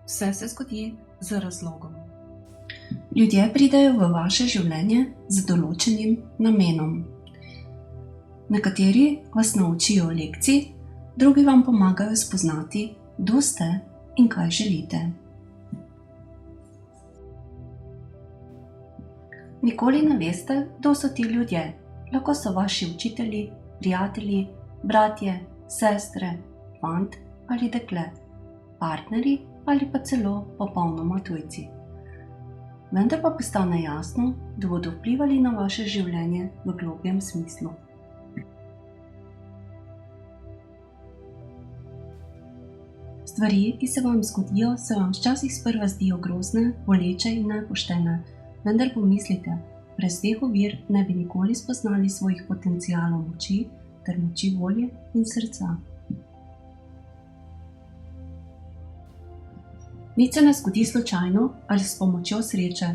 Vse se zgodi z razlogom. Ljudje pridejo v vaše življenje z določenim namenom. Nekateri vas naučijo lekcij, drugi vam pomagajo spoznati, kdo ste in kaj želite. Nikoli ne veste, kdo so ti ljudje. Lahko so vaši učitelji, prijatelji, bratje, sestre, fant ali dekle, partnerji ali pa celo popolnoma tujci. Vendar pa postane jasno, da bodo vplivali na vaše življenje v globjem smislu. Stvari, ki se vam zgodijo, se vam včasih sprva zdijo grozne, boleče in nepoštene, vendar pomislite, brez teh ovir ne bi nikoli spoznali svojih potencialov moči ter moči volje in srca. Nič se ne zgodi slučajno ali s pomočjo sreče.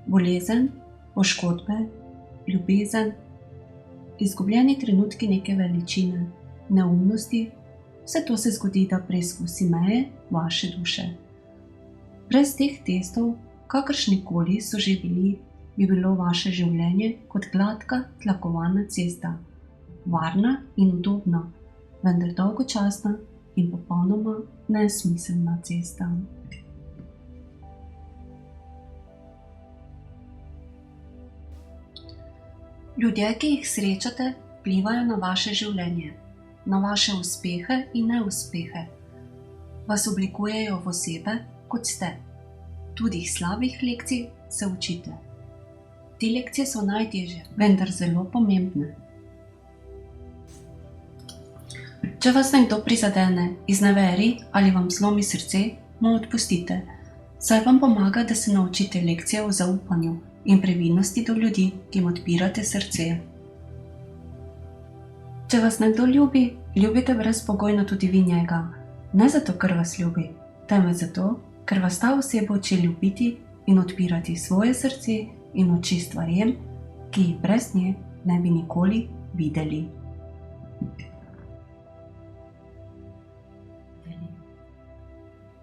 Bolezen, poškodbe, ljubezen, izgubljeni trenutki neke veličine, neumnosti, vse to se zgodi, da preizkusi meje vaše duše. Brez teh testov, kakršnikoli so že bili, bi bilo vaše življenje kot gladka, tlakovana cesta. Varna in udobna, vendar dolgočasna in popolnoma nesmiselna cesta. Ljudje, ki jih srečate, vplivajo na vaše življenje, na vaše uspehe in neuspehe. Vas oblikujejo v osebe, kot ste. Tudi slabih lekcij se učite. Te lekcije so najtežje, vendar zelo pomembne. Če vas nekdo prizadene, izneveri ali vam zlomi srce, mu odpustite, saj vam pomaga, da se naučite lekcije o zaupanju in previdnosti do ljudi, ki jim odpirate srce. Če vas nekdo ljubi, ljubite brezpogojno tudi vi njega. Ne zato, ker vas ljubi, temveč zato, ker vas ta oseba uči ljubiti in odpirati svoje srce in oči stvarem, ki jih brez nje ne bi nikoli videli.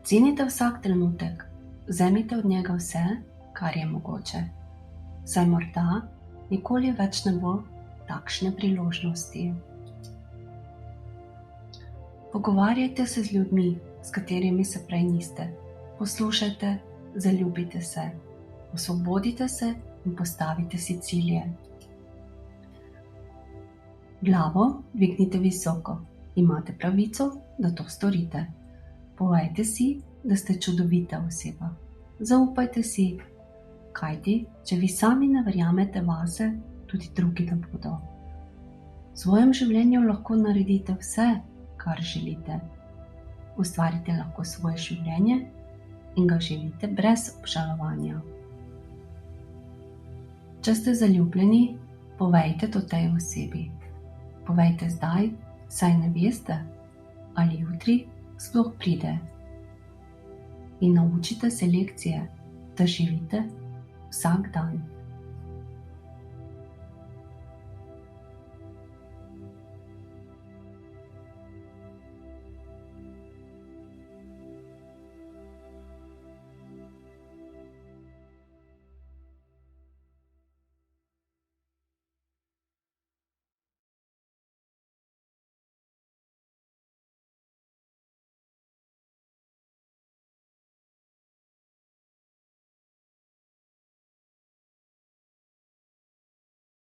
Cenite vsak trenutek, vzemite od njega vse, kar je mogoče. Saj morda nikoli več ne bo takšne priložnosti. Pogovarjajte se z ljudmi, s katerimi se prej niste. Poslušajte, zaljubite se, osvobodite se in postavite si cilje. Glavo dvignite visoko, imate pravico, da to storite. Povejte si, da ste čudovita oseba. Zaupajte si, kajti, če vi sami ne verjamete vase, tudi drugi ne bodo. V svojem življenju lahko naredite vse, kar želite. Ustvarite lahko svoje življenje in ga živite brez obžalovanja. Če ste zaljubljeni, povejte to tej osebi. Povejte zdaj, saj ne veste, ali jutri sploh pride. In naučite se lekcije, da živite vsak dan.